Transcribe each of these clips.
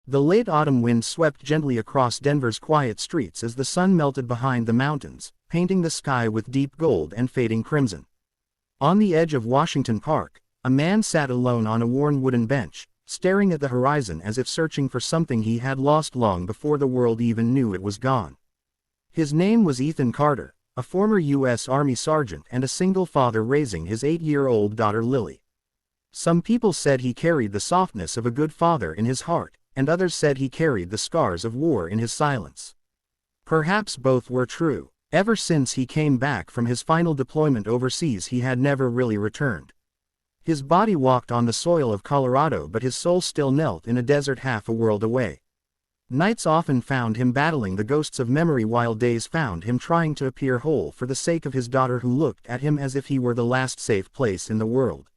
The late autumn wind swept gently across Denver's quiet streets as the sun melted behind the mountains, painting the sky with deep gold and fading crimson. On the edge of Washington Park, a man sat alone on a worn wooden bench, staring at the horizon as if searching for something he had lost long before the world even knew it was gone. His name was Ethan Carter, a former U.S. Army sergeant and a single father raising his 8-year-old daughter Lily. Some people said he carried the softness of a good father in his heart, and others said he carried the scars of war in his silence. Perhaps both were true. Ever since he came back from his final deployment overseas, he had never really returned. His body walked on the soil of Colorado, but his soul still knelt in a desert half a world away. Nights often found him battling the ghosts of memory, while days found him trying to appear whole for the sake of his daughter, who looked at him as if he were the last safe place in the world.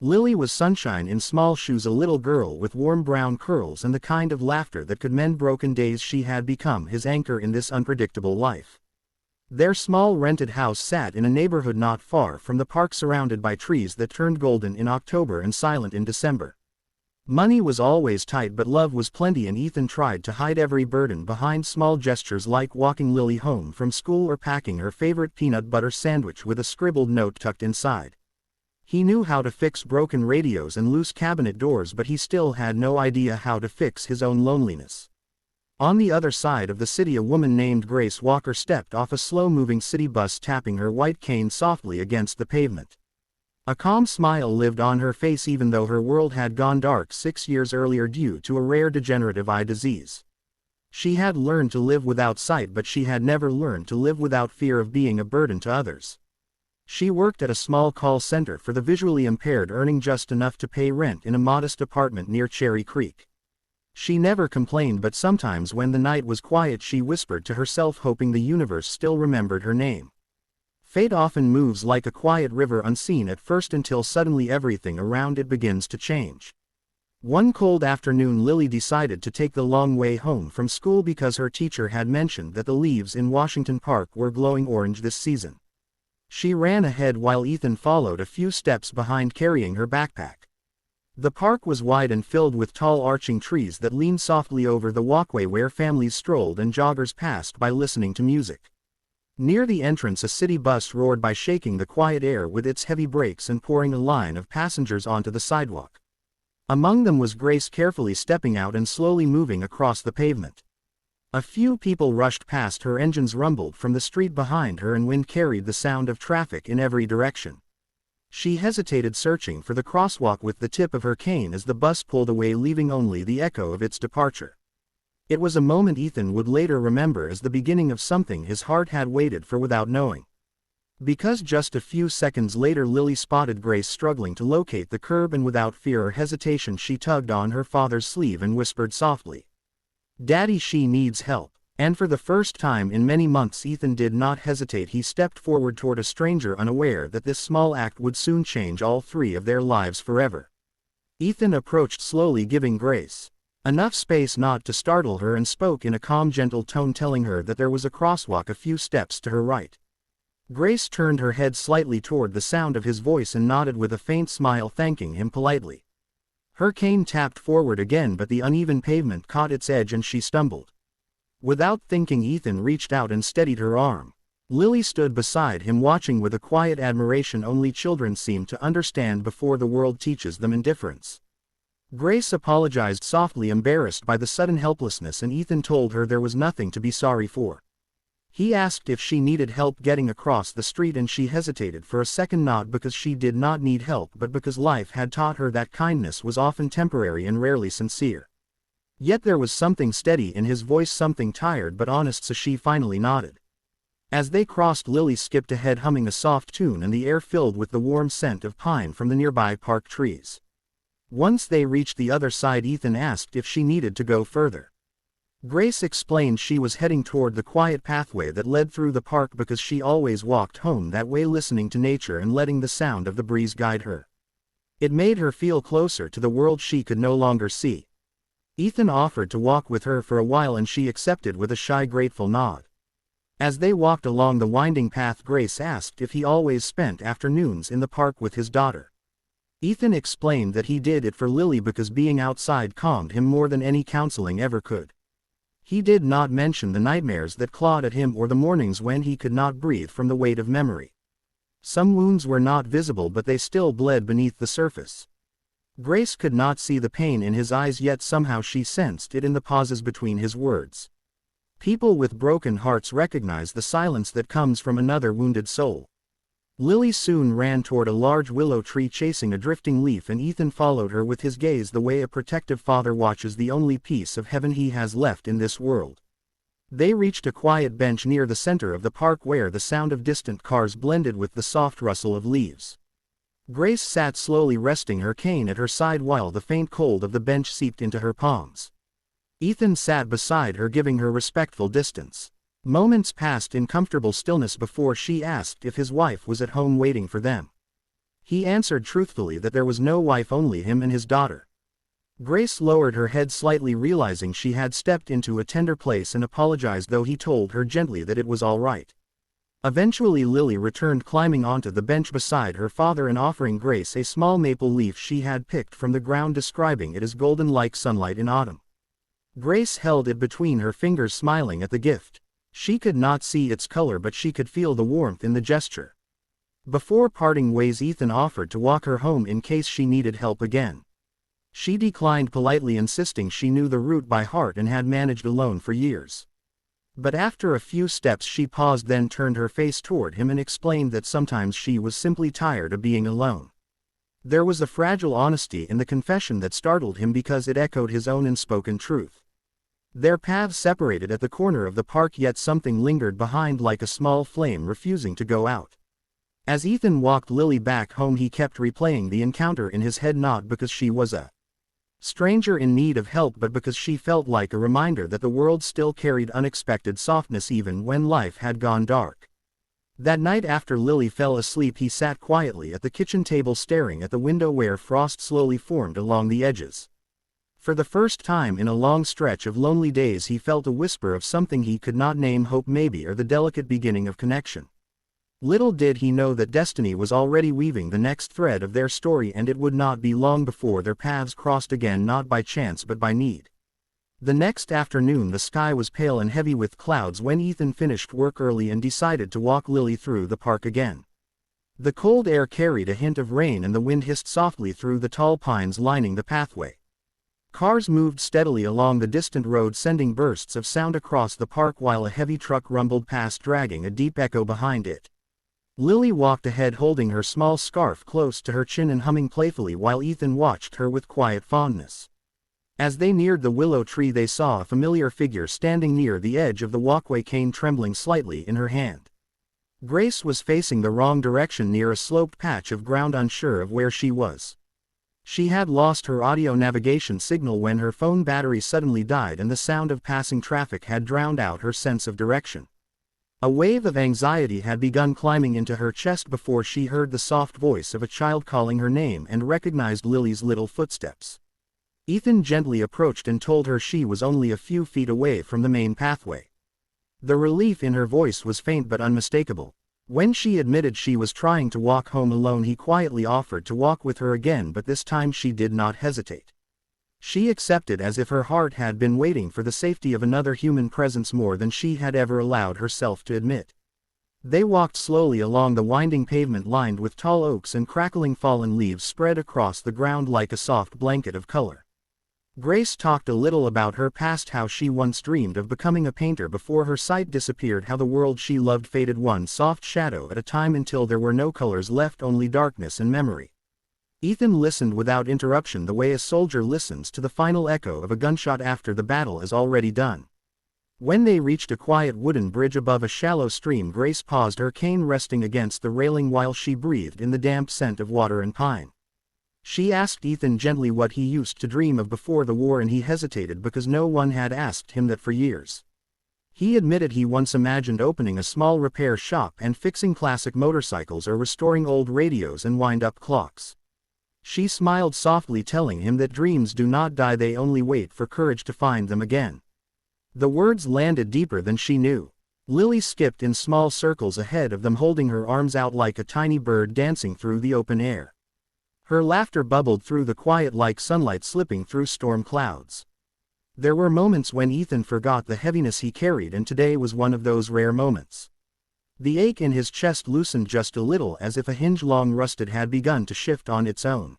Lily was sunshine in small shoes, a little girl with warm brown curls and the kind of laughter that could mend broken days. She had become his anchor in this unpredictable life. Their small rented house sat in a neighborhood not far from the park, surrounded by trees that turned golden in October and silent in December. Money was always tight, but love was plenty, and Ethan tried to hide every burden behind small gestures like walking Lily home from school or packing her favorite peanut butter sandwich with a scribbled note tucked inside. He knew how to fix broken radios and loose cabinet doors, but he still had no idea how to fix his own loneliness. On the other side of the city, a woman named Grace Walker stepped off a slow-moving city bus, tapping her white cane softly against the pavement. A calm smile lived on her face, even though her world had gone dark 6 years earlier due to a rare degenerative eye disease. She had learned to live without sight, but she had never learned to live without fear of being a burden to others. She worked at a small call center for the visually impaired, earning just enough to pay rent in a modest apartment near Cherry Creek. She never complained, but sometimes when the night was quiet she whispered to herself, hoping the universe still remembered her name. Fate often moves like a quiet river, unseen at first, until suddenly everything around it begins to change. One cold afternoon, Lily decided to take the long way home from school because her teacher had mentioned that the leaves in Washington Park were glowing orange this season. She ran ahead while Ethan followed a few steps behind, carrying her backpack. The park was wide and filled with tall arching trees that leaned softly over the walkway where families strolled and joggers passed by listening to music. Near the entrance, a city bus roared by, shaking the quiet air with its heavy brakes and pouring a line of passengers onto the sidewalk. Among them was Grace, carefully stepping out and slowly moving across the pavement. A few people rushed past her, engines rumbled from the street behind her, and wind carried the sound of traffic in every direction. She hesitated, searching for the crosswalk with the tip of her cane as the bus pulled away, leaving only the echo of its departure. It was a moment Ethan would later remember as the beginning of something his heart had waited for without knowing. Because just a few seconds later Lily spotted Grace struggling to locate the curb, and without fear or hesitation she tugged on her father's sleeve and whispered softly, "Daddy, she needs help." And for the first time in many months Ethan did not hesitate. He stepped forward toward a stranger, unaware that this small act would soon change all three of their lives forever. Ethan approached slowly, giving Grace enough space not to startle her, and spoke in a calm, gentle tone, telling her that there was a crosswalk a few steps to her right. Grace turned her head slightly toward the sound of his voice and nodded with a faint smile, thanking him politely. Her cane tapped forward again, but the uneven pavement caught its edge and she stumbled. Without thinking, Ethan reached out and steadied her arm. Lily stood beside him, watching with a quiet admiration only children seem to understand before the world teaches them indifference. Grace apologized softly, embarrassed by the sudden helplessness, and Ethan told her there was nothing to be sorry for. He asked if she needed help getting across the street, and she hesitated for a second, not because she did not need help, but because life had taught her that kindness was often temporary and rarely sincere. Yet there was something steady in his voice, something tired but honest, so she finally nodded. As they crossed, Lily skipped ahead, humming a soft tune, and the air filled with the warm scent of pine from the nearby park trees. Once they reached the other side, Ethan asked if she needed to go further. Grace explained she was heading toward the quiet pathway that led through the park because she always walked home that way, listening to nature and letting the sound of the breeze guide her. It made her feel closer to the world she could no longer see. Ethan offered to walk with her for a while, and she accepted with a shy, grateful nod. As they walked along the winding path, Grace asked if he always spent afternoons in the park with his daughter. Ethan explained that he did it for Lily because being outside calmed him more than any counseling ever could. He did not mention the nightmares that clawed at him or the mornings when he could not breathe from the weight of memory. Some wounds were not visible, but they still bled beneath the surface. Grace could not see the pain in his eyes, yet somehow she sensed it in the pauses between his words. People with broken hearts recognize the silence that comes from another wounded soul. Lily soon ran toward a large willow tree chasing a drifting leaf, and Ethan followed her with his gaze the way a protective father watches the only piece of heaven he has left in this world. They reached a quiet bench near the center of the park where the sound of distant cars blended with the soft rustle of leaves. Grace sat slowly, resting her cane at her side while the faint cold of the bench seeped into her palms. Ethan sat beside her, giving her respectful distance. Moments passed in comfortable stillness before she asked if his wife was at home waiting for them. He answered truthfully that there was no wife, only him and his daughter. Grace lowered her head slightly, realizing she had stepped into a tender place, and apologized, though he told her gently that it was all right. Eventually Lily returned, climbing onto the bench beside her father and offering Grace a small maple leaf she had picked from the ground, describing it as golden like sunlight in autumn. Grace held it between her fingers, smiling at the gift. She could not see its color, but she could feel the warmth in the gesture. Before parting ways, Ethan offered to walk her home in case she needed help again. She declined politely, insisting she knew the route by heart and had managed alone for years. But after a few steps she paused, then turned her face toward him and explained that sometimes she was simply tired of being alone. There was a fragile honesty in the confession that startled him because it echoed his own unspoken truth. Their paths separated at the corner of the park, yet something lingered behind like a small flame refusing to go out. As Ethan walked Lily back home, he kept replaying the encounter in his head, not because she was a stranger in need of help, but because she felt like a reminder that the world still carried unexpected softness even when life had gone dark. That night after Lily fell asleep, he sat quietly at the kitchen table, staring at the window where frost slowly formed along the edges. For the first time in a long stretch of lonely days, he felt a whisper of something he could not name, hope maybe, or the delicate beginning of connection. Little did he know that destiny was already weaving the next thread of their story, and it would not be long before their paths crossed again, not by chance but by need. The next afternoon the sky was pale and heavy with clouds when Ethan finished work early and decided to walk Lily through the park again. The cold air carried a hint of rain, and the wind hissed softly through the tall pines lining the pathway. Cars moved steadily along the distant road, sending bursts of sound across the park while a heavy truck rumbled past, dragging a deep echo behind it. Lily walked ahead, holding her small scarf close to her chin and humming playfully while Ethan watched her with quiet fondness. As they neared the willow tree, they saw a familiar figure standing near the edge of the walkway, cane trembling slightly in her hand. Grace was facing the wrong direction, near a sloped patch of ground, unsure of where she was. She had lost her audio navigation signal when her phone battery suddenly died, and the sound of passing traffic had drowned out her sense of direction. A wave of anxiety had begun climbing into her chest before she heard the soft voice of a child calling her name and recognized Lily's little footsteps. Ethan gently approached and told her she was only a few feet away from the main pathway. The relief in her voice was faint but unmistakable. When she admitted she was trying to walk home alone, he quietly offered to walk with her again, but this time she did not hesitate. She accepted, as if her heart had been waiting for the safety of another human presence more than she had ever allowed herself to admit. They walked slowly along the winding pavement lined with tall oaks and crackling fallen leaves spread across the ground like a soft blanket of color. Grace talked a little about her past, how she once dreamed of becoming a painter before her sight disappeared, how the world she loved faded one soft shadow at a time until there were no colors left, only darkness and memory. Ethan listened without interruption, the way a soldier listens to the final echo of a gunshot after the battle is already done. When they reached a quiet wooden bridge above a shallow stream, Grace paused, her cane resting against the railing while she breathed in the damp scent of water and pine. She asked Ethan gently what he used to dream of before the war, and he hesitated because no one had asked him that for years. He admitted he once imagined opening a small repair shop and fixing classic motorcycles or restoring old radios and wind-up clocks. She smiled softly, telling him that dreams do not die, they only wait for courage to find them again. The words landed deeper than she knew. Lily skipped in small circles ahead of them, holding her arms out like a tiny bird dancing through the open air. Her laughter bubbled through the quiet like sunlight slipping through storm clouds. There were moments when Ethan forgot the heaviness he carried, and today was one of those rare moments. The ache in his chest loosened just a little, as if a hinge long rusted had begun to shift on its own.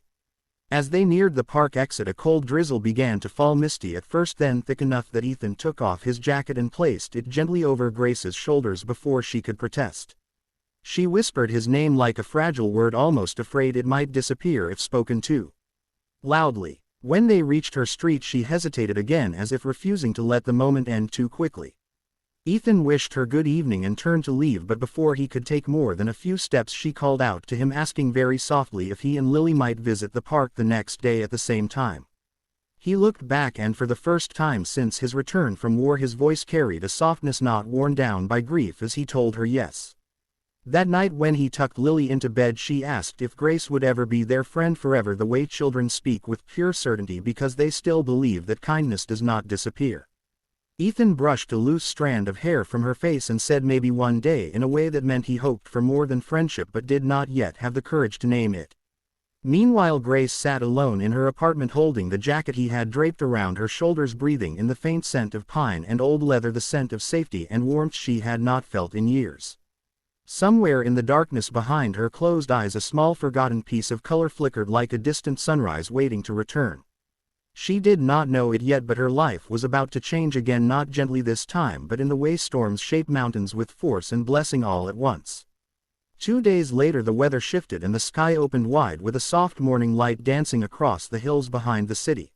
As they neared the park exit, a cold drizzle began to fall, misty at first, then thick enough that Ethan took off his jacket and placed it gently over Grace's shoulders before she could protest. She whispered his name like a fragile word, almost afraid it might disappear if spoken too loudly. When they reached her street, she hesitated again, as if refusing to let the moment end too quickly. Ethan wished her good evening and turned to leave, but before he could take more than a few steps she called out to him, asking very softly if he and Lily might visit the park the next day at the same time. He looked back, and for the first time since his return from war his voice carried a softness not worn down by grief as he told her yes. That night when he tucked Lily into bed, she asked if Grace would ever be their friend forever, the way children speak with pure certainty because they still believe that kindness does not disappear. Ethan brushed a loose strand of hair from her face and said maybe one day, in a way that meant he hoped for more than friendship but did not yet have the courage to name it. Meanwhile, Grace sat alone in her apartment holding the jacket he had draped around her shoulders, breathing in the faint scent of pine and old leather, the scent of safety and warmth she had not felt in years. Somewhere in the darkness behind her closed eyes a small forgotten piece of color flickered like a distant sunrise waiting to return. She did not know it yet, but her life was about to change again, not gently this time, but in the way storms shape mountains with force and blessing all at once. 2 days later the weather shifted and the sky opened wide, with a soft morning light dancing across the hills behind the city.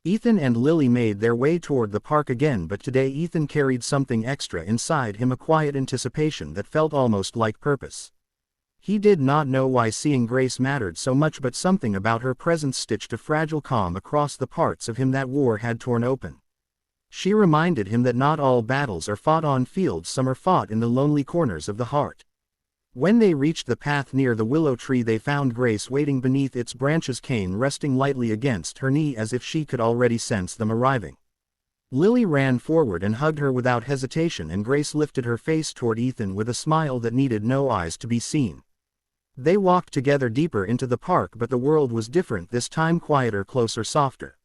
Ethan and Lily made their way toward the park again, but today Ethan carried something extra inside him, a quiet anticipation that felt almost like purpose. He did not know why seeing Grace mattered so much, but something about her presence stitched a fragile calm across the parts of him that war had torn open. She reminded him that not all battles are fought on fields, some are fought in the lonely corners of the heart. When they reached the path near the willow tree, they found Grace waiting beneath its branches, cane resting lightly against her knee as if she could already sense them arriving. Lily ran forward and hugged her without hesitation, and Grace lifted her face toward Ethan with a smile that needed no eyes to be seen. They walked together deeper into the park, but the world was different this time, quieter, closer, softer.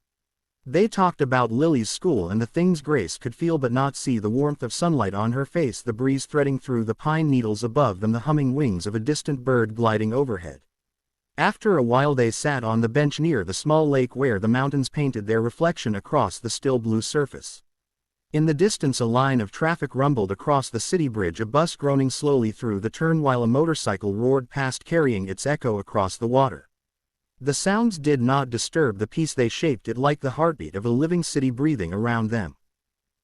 They talked about Lily's school and the things Grace could feel but not see, the warmth of sunlight on her face, the breeze threading through the pine needles above them, the humming wings of a distant bird gliding overhead. After a while they sat on the bench near the small lake where the mountains painted their reflection across the still blue surface. In the distance a line of traffic rumbled across the city bridge, a bus groaning slowly through the turn while a motorcycle roared past carrying its echo across the water. The sounds did not disturb the peace, they shaped it like the heartbeat of a living city breathing around them.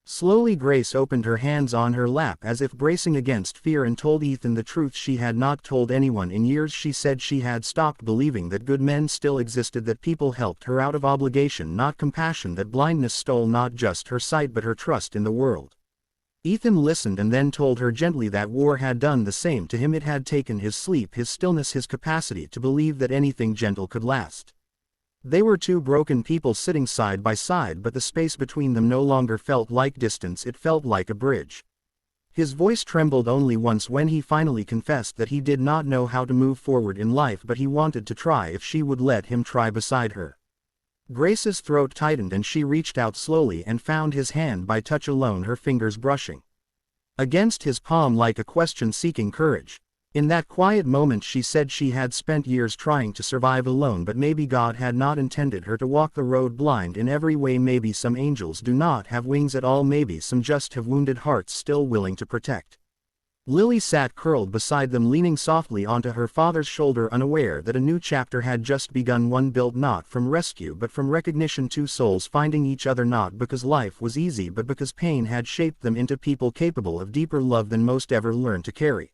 Slowly Grace opened her hands on her lap as if bracing against fear and told Ethan the truth she had not told anyone in years. She said she had stopped believing that good men still existed, that people helped her out of obligation, not compassion, that blindness stole not just her sight but her trust in the world. Ethan listened and then told her gently that war had done the same to him. It had taken his sleep, his stillness, his capacity to believe that anything gentle could last. They were two broken people sitting side by side, but the space between them no longer felt like distance, it felt like a bridge. His voice trembled only once when he finally confessed that he did not know how to move forward in life, but he wanted to try if she would let him try beside her. Grace's throat tightened and she reached out slowly and found his hand by touch alone, her fingers brushing against his palm like a question seeking courage. In that quiet moment she said she had spent years trying to survive alone, but maybe God had not intended her to walk the road blind in every way. Maybe some angels do not have wings at all, maybe some just have wounded hearts still willing to protect. Lily sat curled beside them, leaning softly onto her father's shoulder, unaware that a new chapter had just begun, one built not from rescue but from recognition, two souls finding each other not because life was easy but because pain had shaped them into people capable of deeper love than most ever learned to carry.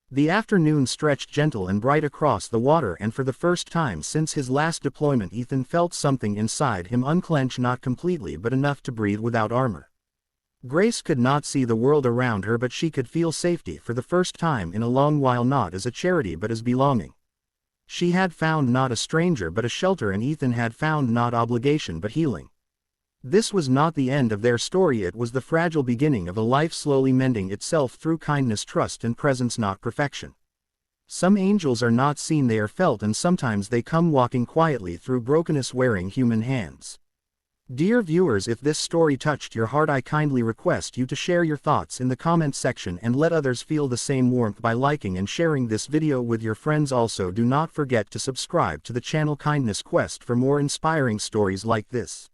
The afternoon stretched gentle and bright across the water, and for the first time since his last deployment Ethan felt something inside him unclench, not completely but enough to breathe without armor. Grace could not see the world around her, but she could feel safety for the first time in a long while, not as a charity but as belonging. She had found not a stranger but a shelter, and Ethan had found not obligation but healing. This was not the end of their story, it was the fragile beginning of a life slowly mending itself through kindness, trust and presence, not perfection. Some angels are not seen, they are felt, and sometimes they come walking quietly through brokenness wearing human hands. Dear viewers, if this story touched your heart, I kindly request you to share your thoughts in the comment section and let others feel the same warmth by liking and sharing this video with your friends. Also, do not forget to subscribe to the channel Kindness Quest for more inspiring stories like this.